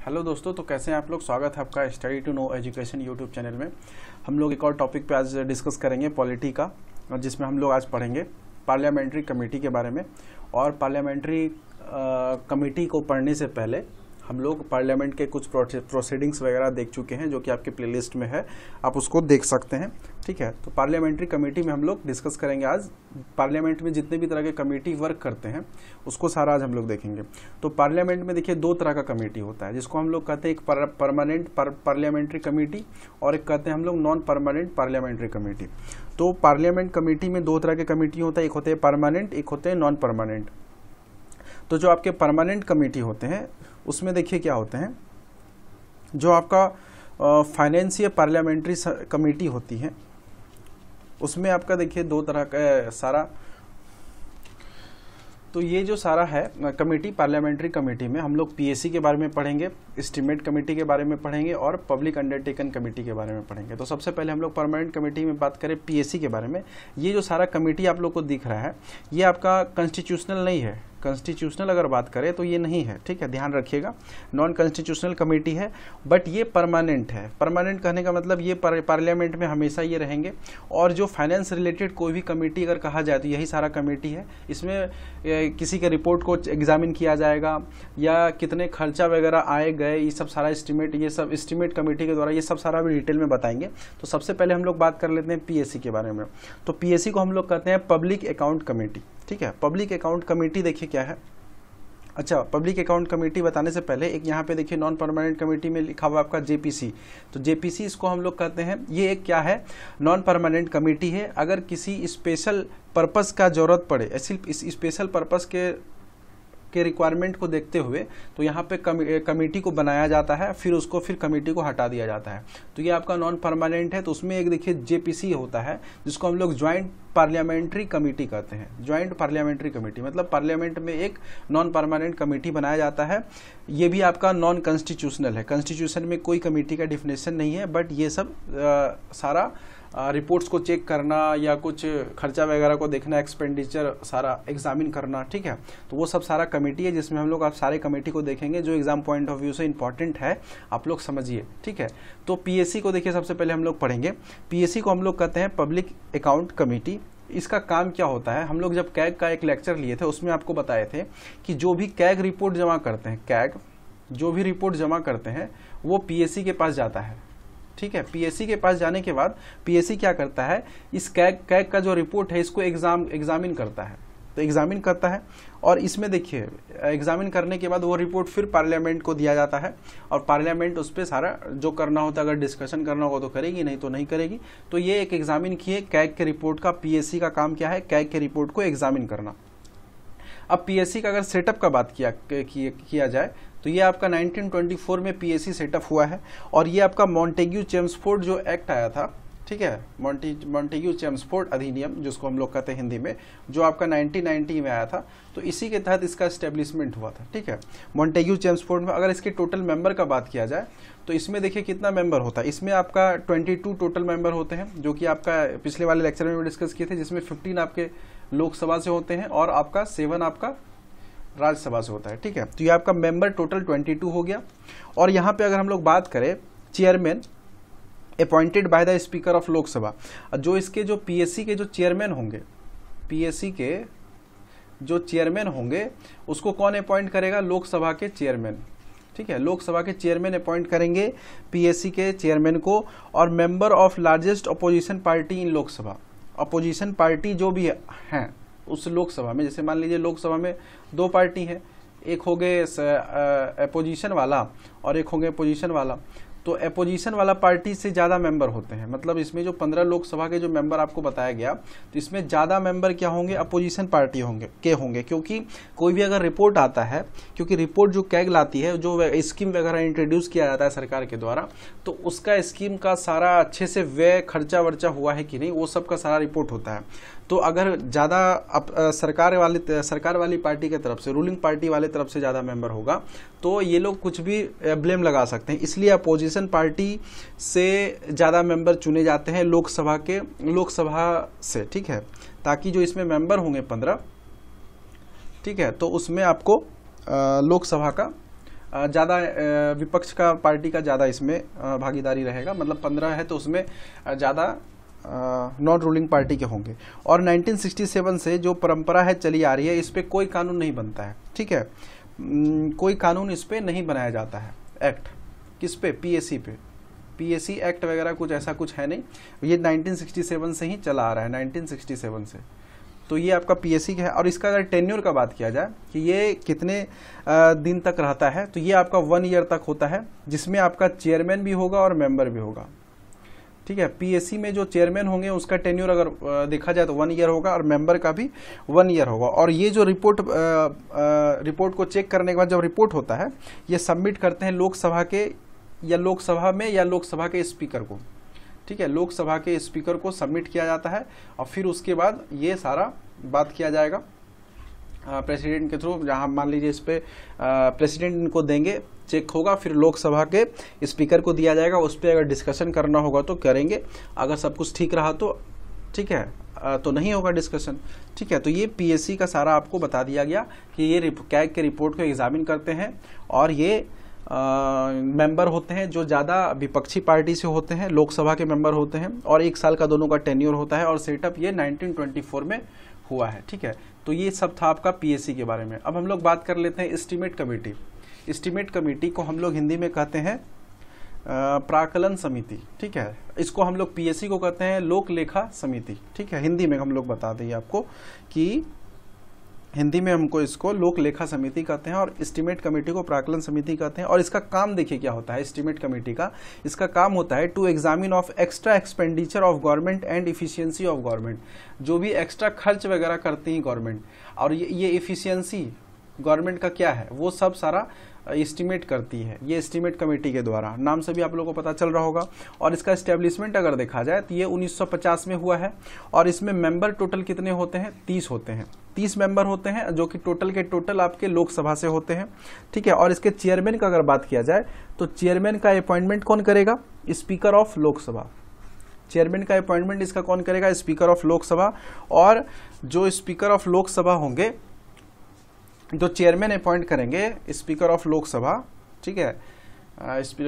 Hello दोस्तों, तो कैसे हैं आप लोग। स्वागत है आपका study to know education YouTube channel में। हम लोग एक और टॉपिक पे आज डिस्कस करेंगे पॉलिटी का, जिसमें हम लोग आज पढ़ेंगे पार्लियामेंट्री कमेटी के बारे में। और पार्लियामेंट्री कमेटी को पढ़ने से पहले हम लोग पार्लियामेंट के कुछ प्रोसीडिंग्स वगैरह देख चुके हैं, जो कि आपके प्लेलिस्ट में है, आप उसको देख सकते हैं। ठीक है, तो पार्लियामेंट्री कमेटी में हम लोग डिस्कस करेंगे आज। पार्लियामेंट में जितने भी तरह के कमेटी वर्क करते हैं उसको सारा आज हम लोग देखेंगे। तो पार्लियामेंट में देखिए दो तरह का कमेटी होता है, जिसको हम लोग कहते हैं एक परमानेंट पार्लियामेंट्री कमेटी और एक कहते हैं हम लोग नॉन परमानेंट पार्लियामेंट्री कमेटी। तो पार्लियामेंट कमेटी में दो तरह के कमेटी होता है, एक होते हैं परमानेंट, एक होते हैं नॉन परमानेंट। तो जो आपके परमानेंट कमेटी होते हैं उसमें देखिए क्या होते हैं, जो आपका फाइनेंशियल पार्लियामेंट्री कमेटी होती है उसमें आपका देखिए दो तरह का सारा। तो ये जो सारा है कमेटी, पार्लियामेंट्री कमेटी में हम लोग पीएसी के बारे में पढ़ेंगे, एस्टीमेट कमेटी के बारे में पढ़ेंगे और पब्लिक अंडरटेकन कमेटी के बारे में पढ़ेंगे। तो सबसे पहले हम लोग परमानेंट कमेटी में बात करें पीएसी के बारे में। ये जो सारा कमेटी आप लोग को दिख रहा है ये आपका कॉन्स्टिट्यूशनल नहीं है। कॉन्स्टिट्यूशनल अगर बात करें तो ये नहीं है, ठीक है, ध्यान रखिएगा। नॉन कॉन्स्टिट्यूशनल कमेटी है, बट ये परमानेंट है। परमानेंट कहने का मतलब ये पार्लियामेंट में हमेशा ये रहेंगे। और जो फाइनेंस रिलेटेड कोई भी कमेटी अगर कहा जाए तो यही सारा कमेटी है। इसमें किसी के रिपोर्ट को एग्जामिन किया जाएगा या कितने खर्चा वगैरह आए गए, ये सब सारा एस्टीमेट, ये सब एस्टीमेट कमेटी के द्वारा ये सब सारा भी डिटेल में बताएंगे। तो सबसे पहले हम लोग बात कर लेते हैं पीएसी के बारे में। तो पीएसी को हम लोग कहते हैं पब्लिक अकाउंट कमेटी। ठीक है, पब्लिक अकाउंट कमेटी देखिए क्या है। अच्छा, पब्लिक अकाउंट कमेटी बताने से पहले एक यहाँ पे देखिए नॉन परमानेंट कमेटी में लिखा हुआ आपका जेपीसी। तो जेपीसी इसको हम लोग कहते हैं, ये एक क्या है, नॉन परमानेंट कमेटी है। अगर किसी स्पेशल पर्पस का जरूरत पड़े, ऐसी इस स्पेशल पर्पस के रिक्वायरमेंट को देखते हुए तो यहाँ पे कमेटी को बनाया जाता है, फिर कमेटी को हटा दिया जाता है। तो ये आपका नॉन परमानेंट है। तो उसमें एक देखिए जेपीसी होता है, जिसको हम लोग ज्वाइंट पार्लियामेंट्री कमेटी कहते हैं। ज्वाइंट पार्लियामेंट्री कमेटी मतलब पार्लियामेंट में एक नॉन परमानेंट कमेटी बनाया जाता है। ये भी आपका नॉन कॉन्स्टिट्यूशनल है। कॉन्स्टिट्यूशन में कोई कमेटी का डिफिनेशन नहीं है, बट ये सब सारा रिपोर्ट्स को चेक करना या कुछ खर्चा वगैरह को देखना, एक्सपेंडिचर सारा एग्जामिन करना, ठीक है। तो वो सब सारा कमेटी है, जिसमें हम लोग आप सारे कमेटी को देखेंगे, जो एग्जाम पॉइंट ऑफ व्यू से इंपॉर्टेंट है, आप लोग समझिए, ठीक है। तो पीएसी को देखिए सबसे पहले हम लोग पढ़ेंगे। पीएसी को हम लोग कहते हैं पब्लिक अकाउंट कमेटी। इसका काम क्या होता है, हम लोग जब कैग का एक लेक्चर लिए थे उसमें आपको बताए थे कि जो भी कैग रिपोर्ट जमा करते हैं, कैग जो भी रिपोर्ट जमा करते हैं वो पीएसी के पास जाता है, ठीक है। पीएसी के पास जाने के बाद पीएसी क्या करता है, इस कैग का जो रिपोर्ट है इसको एग्जामिन करता है। तो एग्जामिन करता है और इसमें देखिए एग्जामिन करने के बाद वो रिपोर्ट फिर पार्लियामेंट को दिया जाता है और पार्लियामेंट उस पर सारा जो करना होता है, अगर डिस्कशन करना होगा तो करेगी, नहीं तो नहीं करेगी। तो ये एक एग्जामिन किए कैग के रिपोर्ट का। पीएसी का काम क्या है, कैग के रिपोर्ट को एग्जामिन करना। अब पीएसी का अगर सेटअप का बात किया जाए तो ये आपका 1924 में पीएसी सेटअप हुआ है। और ये आपका मॉन्टेग्यू चेम्सफोर्ड जो एक्ट आया था, ठीक है, मॉन्टेग्यू चेम्सफोर्ड अधिनियम जिसको हम लोग कहते हैं हिंदी में, जो आपका 1990 में आया था, तो इसी के तहत इसका एस्टेब्लिशमेंट हुआ था, ठीक है, मॉन्टेग्यू चेम्सफोर्ड में। अगर इसके टोटल मेंबर का बात किया जाए तो इसमें देखिए कितना मेंबर होता है। इसमें आपका 22 टोटल मेंबर होते हैं, जो कि आपका पिछले वाले लेक्चर में भी डिस्कस किए थे, जिसमें 15 आपके लोकसभा से होते हैं और आपका 7 आपका राज्यसभा से होता है, ठीक है। तो ये आपका मेंबर टोटल 22 हो गया। और यहाँ पे अगर हम लोग बात करें chairman appointed by the speaker of Lok Sabha, जो इसके जो पीएसी के जो चेयरमैन होंगे, पीएसी के जो चेयरमैन होंगे उसको कौन अपॉइंट करेगा, लोकसभा के चेयरमैन, ठीक है। लोकसभा के चेयरमैन अपॉइंट करेंगे पीएसी के चेयरमैन को। और member of largest opposition party in Lok Sabha, opposition party जो भी है उस लोकसभा में, जैसे मान लीजिए लोकसभा में 2 पार्टी है, एक हो गए अपोजिशन वाला और एक हो गए पोजीशन वाला। तो अपोजिशन वाला पार्टी से ज़्यादा मेंबर होते हैं, मतलब इसमें जो 15 लोकसभा के जो मेंबर आपको बताया गया, तो इसमें ज़्यादा मेंबर क्या होंगे, अपोजिशन पार्टी होंगे। क्योंकि कोई भी अगर रिपोर्ट आता है, क्योंकि रिपोर्ट जो कैग लाती है, जो स्कीम वगैरह इंट्रोड्यूस किया जाता है सरकार के द्वारा, तो उसका स्कीम का सारा अच्छे से व्यय खर्चा वर्चा हुआ है कि नहीं, वो सब का सारा रिपोर्ट होता है। तो अगर ज़्यादा सरकार वाली पार्टी की तरफ से, रूलिंग पार्टी वाले तरफ से ज़्यादा मेंबर होगा तो ये लोग कुछ भी ब्लेम लगा सकते हैं। इसलिए अपोजिशन पार्टी से ज़्यादा मेंबर चुने जाते हैं लोकसभा से, ठीक है, ताकि जो इसमें मेंबर होंगे 15, ठीक है, तो उसमें आपको लोकसभा का ज़्यादा विपक्ष का पार्टी का ज़्यादा इसमें भागीदारी रहेगा, मतलब 15 है तो उसमें ज़्यादा नॉन रूलिंग पार्टी के होंगे। और 1967 से जो परंपरा है चली आ रही है, इस पर कोई कानून नहीं बनता है, ठीक है, कोई कानून इस पर नहीं बनाया जाता है। एक्ट किस पे? पीएसी पे। पीएसी एक्ट वगैरह कुछ ऐसा कुछ है नहीं, ये 1967 से ही चला आ रहा है, 1967 से। तो ये आपका पीएसी है। और इसका अगर टेन्योर का बात किया जाए कि ये कितने दिन तक रहता है, तो ये आपका 1 ईयर तक होता है, जिसमें आपका चेयरमैन भी होगा और मेंबर भी होगा, ठीक है। पीएसी में जो चेयरमैन होंगे उसका टेन्योर अगर देखा जाए तो 1 ईयर होगा और मेंबर का भी 1 ईयर होगा। और ये जो रिपोर्ट को चेक करने के बाद जब रिपोर्ट होता है, ये सबमिट करते हैं लोकसभा के या लोकसभा में या लोकसभा के स्पीकर को, ठीक है, लोकसभा के स्पीकर को सबमिट किया जाता है। और फिर उसके बाद ये सारा बात किया जाएगा प्रेसिडेंट के थ्रू, जहां मान लीजिए इस पे प्रेसिडेंट इनको देंगे, चेक होगा, फिर लोकसभा के स्पीकर को दिया जाएगा। उस पर अगर डिस्कशन करना होगा तो करेंगे, अगर सब कुछ ठीक रहा तो ठीक है, तो नहीं होगा डिस्कशन, ठीक है। तो ये पीएससी का सारा आपको बता दिया गया कि ये कैग के रिपोर्ट को एग्जामिन करते हैं और ये मेंबर होते हैं जो ज़्यादा विपक्षी पार्टी से होते हैं, लोकसभा के मेंबर होते हैं, और 1 साल का दोनों का टेन्योर होता है। और सेटअप ये 1924 में हुआ है, ठीक है। तो ये सब था आपका पीएससी के बारे में। अब हम लोग बात कर लेते हैं एस्टीमेट कमेटी। एस्टीमेट कमेटी को हम लोग हिंदी में कहते हैं प्राकलन समिति, ठीक है। इसको हम लोग पीएससी को कहते हैं लोक लेखा समिति, ठीक है। हिंदी में हम लोग बता देंगे आपको कि हिंदी में हमको इसको लोक लेखा समिति कहते हैं और एस्टीमेट कमेटी को प्राकलन समिति कहते हैं। और इसका काम देखिए क्या होता है एस्टीमेट कमेटी का। इसका काम होता है to examine of extra expenditure of government and efficiency of government. जो भी एक्स्ट्रा खर्च वगैरह करती है गवर्नमेंट, और ये इफिशियंसी गवर्नमेंट का क्या है, वो सब सारा एस्टीमेट करती है ये एस्टीमेट कमेटी के द्वारा। नाम से भी आप लोगों को पता चल रहा होगा। और इसका एस्टेब्लिशमेंट अगर देखा जाए तो ये 1950 में हुआ है। और इसमें मेंबर टोटल कितने होते हैं? 30 होते हैं। 30 मेंबर होते हैं, जो कि टोटल के टोटल आपके लोकसभा से होते हैं, ठीक है। और इसके चेयरमैन का अगर बात किया जाए तो चेयरमैन का अपॉइंटमेंट कौन करेगा? Speaker of Lok Sabha. चेयरमैन का अपॉइंटमेंट इसका कौन करेगा? Speaker of Lok Sabha. और जो स्पीकर ऑफ लोकसभा होंगे, जो चेयरमैन अपॉइंट करेंगे स्पीकर ऑफ लोकसभा, ठीक है,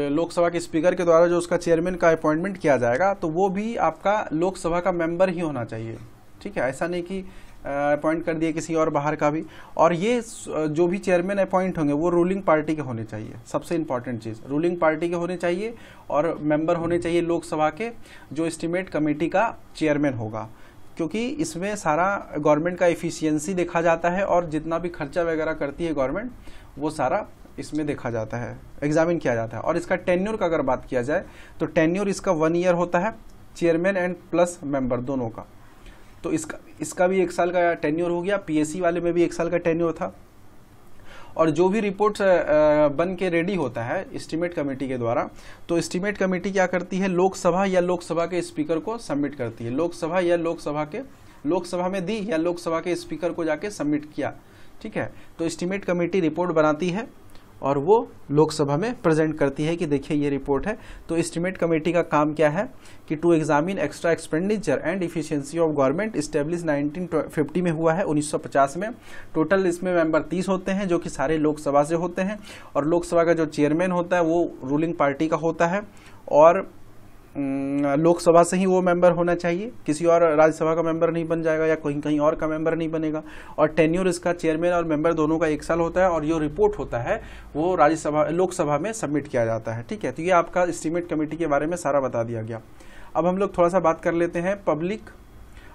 लोकसभा के स्पीकर के द्वारा जो उसका चेयरमैन का अपॉइंटमेंट किया जाएगा, तो वो भी आपका लोकसभा का मेंबर ही होना चाहिए, ठीक है। ऐसा नहीं कि अपॉइंट कर दिए किसी और बाहर का भी। और ये जो भी चेयरमैन अपॉइंट होंगे वो रूलिंग पार्टी के होने चाहिए। सबसे इंपॉर्टेंट चीज़, रूलिंग पार्टी के होने चाहिए और मेंबर होने चाहिए लोकसभा के, जो एस्टीमेट कमेटी का चेयरमैन होगा। क्योंकि इसमें सारा गवर्नमेंट का एफिशिएंसी देखा जाता है और जितना भी खर्चा वगैरह करती है गवर्नमेंट, वो सारा इसमें देखा जाता है, एग्जामिन किया जाता है। और इसका टेन्योर का अगर बात किया जाए तो टेन्योर इसका 1 ईयर होता है, चेयरमैन एंड प्लस मेंबर दोनों का। तो इसका भी 1 साल का टेन्योर हो गया। पीएससी वाले में भी 1 साल का टेन्योर था। और जो भी रिपोर्ट बन के रेडी होता है एस्टीमेट कमेटी के द्वारा, तो एस्टीमेट कमेटी क्या करती है? लोकसभा या लोकसभा के स्पीकर को सबमिट करती है। लोकसभा या लोकसभा में दी या लोकसभा के स्पीकर को जाके सबमिट किया, ठीक है। तो एस्टीमेट कमेटी रिपोर्ट बनाती है और वो लोकसभा में प्रेजेंट करती है कि देखिए ये रिपोर्ट है। तो एस्टीमेट कमेटी का काम क्या है कि to examine extra expenditure and efficiency of government, establish 1950 में हुआ है, 1950 में। टोटल इसमें मेंबर 30 होते हैं, जो कि सारे लोकसभा से होते हैं। और लोकसभा का जो चेयरमैन होता है वो रूलिंग पार्टी का होता है और लोकसभा से ही वो मेंबर होना चाहिए, किसी और राज्यसभा का मेंबर नहीं बन जाएगा या कहीं और का मेंबर नहीं बनेगा। और टेन्योर इसका चेयरमैन और मेंबर दोनों का 1 साल होता है। और जो रिपोर्ट होता है वो लोकसभा में सबमिट किया जाता है, ठीक है। तो ये आपका एस्टीमेट कमेटी के बारे में सारा बता दिया गया। अब हम लोग थोड़ा सा बात कर लेते हैं पब्लिक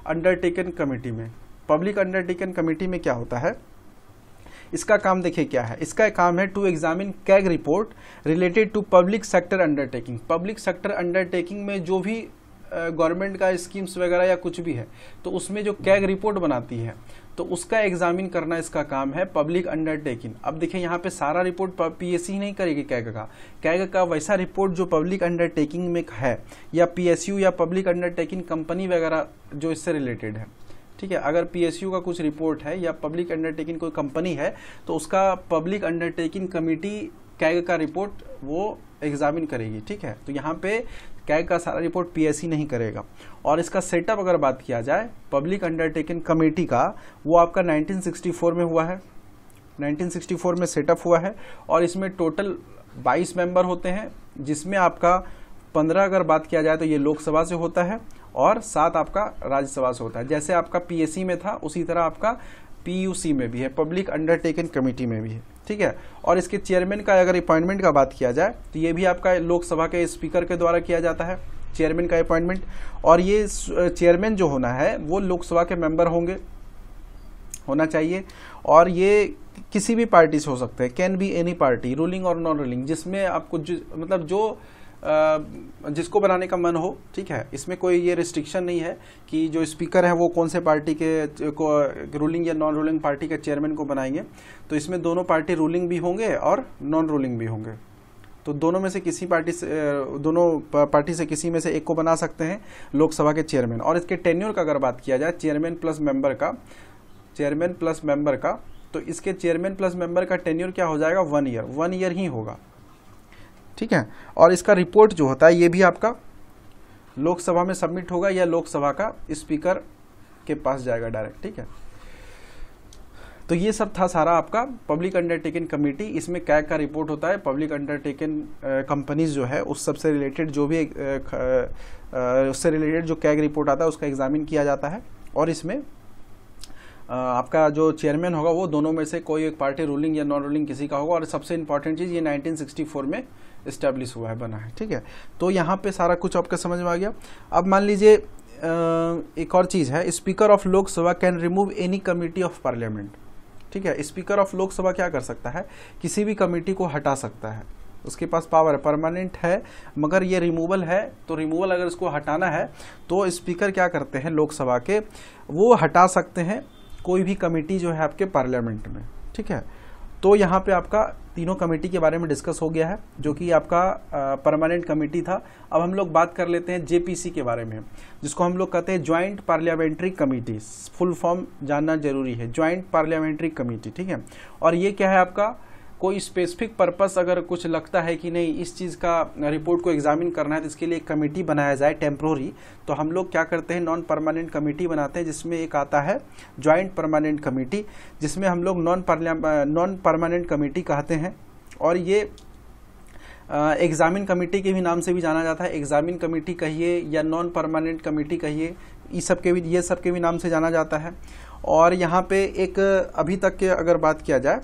अंडरटेकन कमेटी में। पब्लिक अंडरटेकन कमेटी में क्या होता है, इसका काम देखिए क्या है। इसका काम है to examine CAG report related to public sector undertaking. Public sector undertaking में जो भी गवर्नमेंट का स्कीम्स वगैरह या कुछ भी है, तो उसमें जो कैग रिपोर्ट बनाती है, तो उसका एग्जामिन करना इसका काम है पब्लिक अंडरटेकिंग। अब देखिए यहाँ पे सारा रिपोर्ट पीएससी नहीं करेगी कैग का वैसा रिपोर्ट जो पब्लिक अंडरटेकिंग में है, या पीएसयू या पब्लिक अंडरटेकिंग कंपनी वगैरह जो इससे रिलेटेड है, ठीक है। अगर पीएसयू का कुछ रिपोर्ट है या पब्लिक अंडरटेकिंग कोई कंपनी है, तो उसका पब्लिक अंडरटेकिंग कमेटी कैग का रिपोर्ट वो एग्जामिन करेगी, ठीक है। तो यहाँ पे कैग का सारा रिपोर्ट पीएससी नहीं करेगा। और इसका सेटअप अगर बात किया जाए पब्लिक अंडरटेकिंग कमेटी का, वो आपका 1964 में हुआ है, 1964 में सेटअप हुआ है और इसमें टोटल 22 मेंबर होते हैं, जिसमें आपका 15 अगर बात किया जाए तो ये लोकसभा से होता है और 7 आपका राज्यसभा से होता है। जैसे आपका पीएससी में था उसी तरह आपका पीयूसी में भी है, पब्लिक अंडरटेकन कमेटी में भी है, ठीक है। और इसके चेयरमैन का अगर अपॉइंटमेंट का बात किया जाए तो ये भी आपका लोकसभा के स्पीकर के द्वारा किया जाता है, चेयरमैन का अपॉइंटमेंट। और ये चेयरमैन जो होना है वो लोकसभा के मेंबर होना चाहिए और ये किसी भी पार्टी से हो सकते हैं, can be any party, ruling और नॉन रूलिंग, जिसमें आपको मतलब जो जिसको बनाने का मन हो, ठीक है। इसमें कोई ये रिस्ट्रिक्शन नहीं है कि जो स्पीकर है वो कौन से पार्टी के रूलिंग या नॉन रूलिंग पार्टी के चेयरमैन को बनाएंगे। तो इसमें दोनों पार्टी रूलिंग भी होंगे और नॉन रूलिंग भी होंगे, तो दोनों में से किसी पार्टी से पार्टी से किसी में से एक को बना सकते हैं लोकसभा के चेयरमैन। और इसके टेन्योर का अगर बात किया जाए चेयरमैन प्लस मेंबर का, तो इसके चेयरमैन प्लस मेंबर का टेन्योर क्या हो जाएगा, 1 ईयर ही होगा, ठीक है। और इसका रिपोर्ट जो होता है ये भी आपका लोकसभा में सबमिट होगा या लोकसभा का स्पीकर के पास जाएगा डायरेक्ट, ठीक है। तो ये सब था सारा आपका पब्लिक अंडरटेकन कमेटी। इसमें कैग का रिपोर्ट होता है, पब्लिक अंडरटेकन कंपनीज जो है उस सब से रिलेटेड जो भी उससे रिलेटेड जो कैग रिपोर्ट आता है उसका एग्जामिन किया जाता है। और इसमें आपका जो चेयरमैन होगा वो दोनों में से कोई एक पार्टी रूलिंग या नॉन रूलिंग किसी का होगा। और सबसे इंपॉर्टेंट चीज़ ये 1964 में इस्टेब्लिश हुआ है, बना है, ठीक है। तो यहाँ पे सारा कुछ आपके समझ में आ गया। अब मान लीजिए एक और चीज़ है, speaker of Lok Sabha can remove any committee of parliament, ठीक है। स्पीकर ऑफ लोकसभा क्या कर सकता है, किसी भी कमेटी को हटा सकता है, उसके पास पावर है, परमानेंट है। मगर ये रिमूवल है, तो रिमूवल अगर इसको हटाना है तो स्पीकर क्या करते हैं लोकसभा के, वो हटा सकते हैं कोई भी कमेटी जो है आपके पार्लियामेंट में, ठीक है। तो यहाँ पे आपका तीनों कमेटी के बारे में डिस्कस हो गया है, जो कि आपका परमानेंट कमेटी था। अब हम लोग बात कर लेते हैं जेपीसी के बारे में, जिसको हम लोग कहते हैं joint parliamentary committee. Full form जानना जरूरी है, ज्वाइंट पार्लियामेंट्री कमेटी, ठीक है। और ये क्या है, आपका कोई स्पेसिफिक पर्पस अगर कुछ लगता है कि नहीं इस चीज़ का रिपोर्ट को एग्जामिन करना है तो इसके लिए एक कमेटी बनाया जाए टेम्प्रोरी, तो हम लोग क्या करते हैं नॉन परमानेंट कमेटी बनाते हैं, जिसमें एक आता है ज्वाइंट परमानेंट कमेटी, जिसमें हम लोग नॉन परमानेंट कमेटी कहते हैं। और ये एग्जामिन कमेटी के भी नाम से भी जाना जाता है, एग्जामिन कमेटी कहिए या नॉन परमानेंट कमेटी कहिए, ये सब के भी नाम से जाना जाता है। और यहाँ पे एक अभी तक के अगर बात किया जाए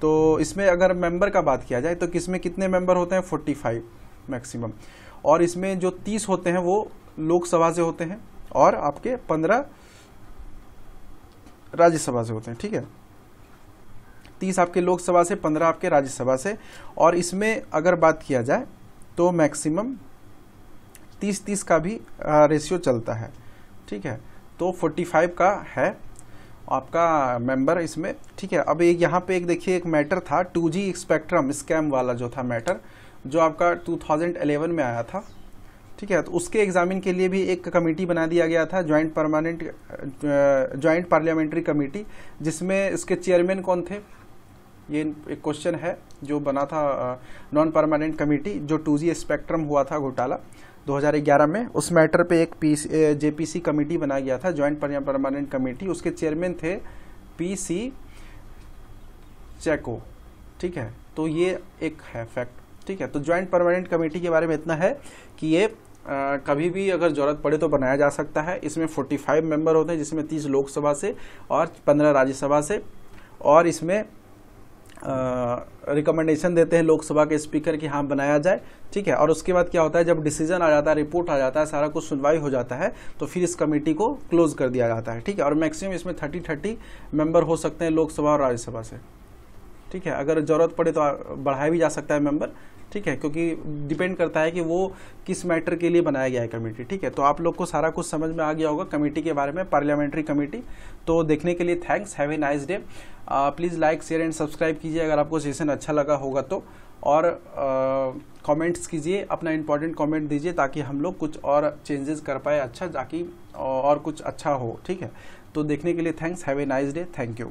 तो इसमें अगर मेंबर का बात किया जाए तो किसमें कितने मेंबर होते हैं, 45 मैक्सिमम। और इसमें जो 30 होते हैं वो लोकसभा से होते हैं और आपके 15 राज्यसभा से होते हैं, ठीक है। 30 आपके लोकसभा से, 15 आपके राज्यसभा से। और इसमें अगर बात किया जाए तो मैक्सिमम 30-30 का भी रेशियो चलता है, ठीक है। तो 45 का है आपका मेंबर इसमें, ठीक है। अब एक यहाँ पे एक देखिए एक मैटर था 2G स्पेक्ट्रम स्कैम वाला जो था मैटर, जो आपका 2011 में आया था, ठीक है। तो उसके एग्जामिन के लिए भी एक कमेटी बना दिया गया था, ज्वाइंट पार्लियामेंट्री कमेटी, जिसमें इसके चेयरमैन कौन थे, ये एक क्वेश्चन है जो बना था नॉन परमानेंट कमेटी, जो 2G स्पेक्ट्रम हुआ था घोटाला 2011 में, उस मैटर पे एक जेपीसी कमेटी बनाया गया था, ज्वाइंट परमानेंट कमेटी। उसके चेयरमैन थे पीसी चेको, ठीक है। तो ये एक है फैक्ट, ठीक है। तो ज्वाइंट परमानेंट कमेटी के बारे में इतना है कि ये कभी भी अगर जरूरत पड़े तो बनाया जा सकता है। इसमें 45 मेंबर होते हैं, जिसमें 30 लोकसभा से और 15 राज्यसभा से। और इसमें रिकमेंडेशन देते हैं लोकसभा के स्पीकर कि हाँ बनाया जाए, ठीक है। और उसके बाद क्या होता है, जब डिसीजन आ जाता है, रिपोर्ट आ जाता है, सारा कुछ सुनवाई हो जाता है, तो फिर इस कमेटी को क्लोज कर दिया जाता है, ठीक है। और मैक्सिमम इसमें 30 मेंबर हो सकते हैं लोकसभा और राज्यसभा से, ठीक है। अगर जरूरत पड़े तो बढ़ाया भी जा सकता है मेंबर, ठीक है, क्योंकि डिपेंड करता है कि वो किस मैटर के लिए बनाया गया है कमेटी, ठीक है। तो आप लोग को सारा कुछ समझ में आ गया होगा कमेटी के बारे में, पार्लियामेंट्री कमेटी। तो देखने के लिए thanks, have a nice day. Please like share and subscribe कीजिए अगर आपको सेशन अच्छा लगा होगा तो। और कमेंट्स कीजिए, अपना इंपॉर्टेंट कमेंट दीजिए ताकि हम लोग कुछ और चेंजेस कर पाए अच्छा, ताकि और कुछ अच्छा हो, ठीक है। तो देखने के लिए thanks, have a nice day, thank you.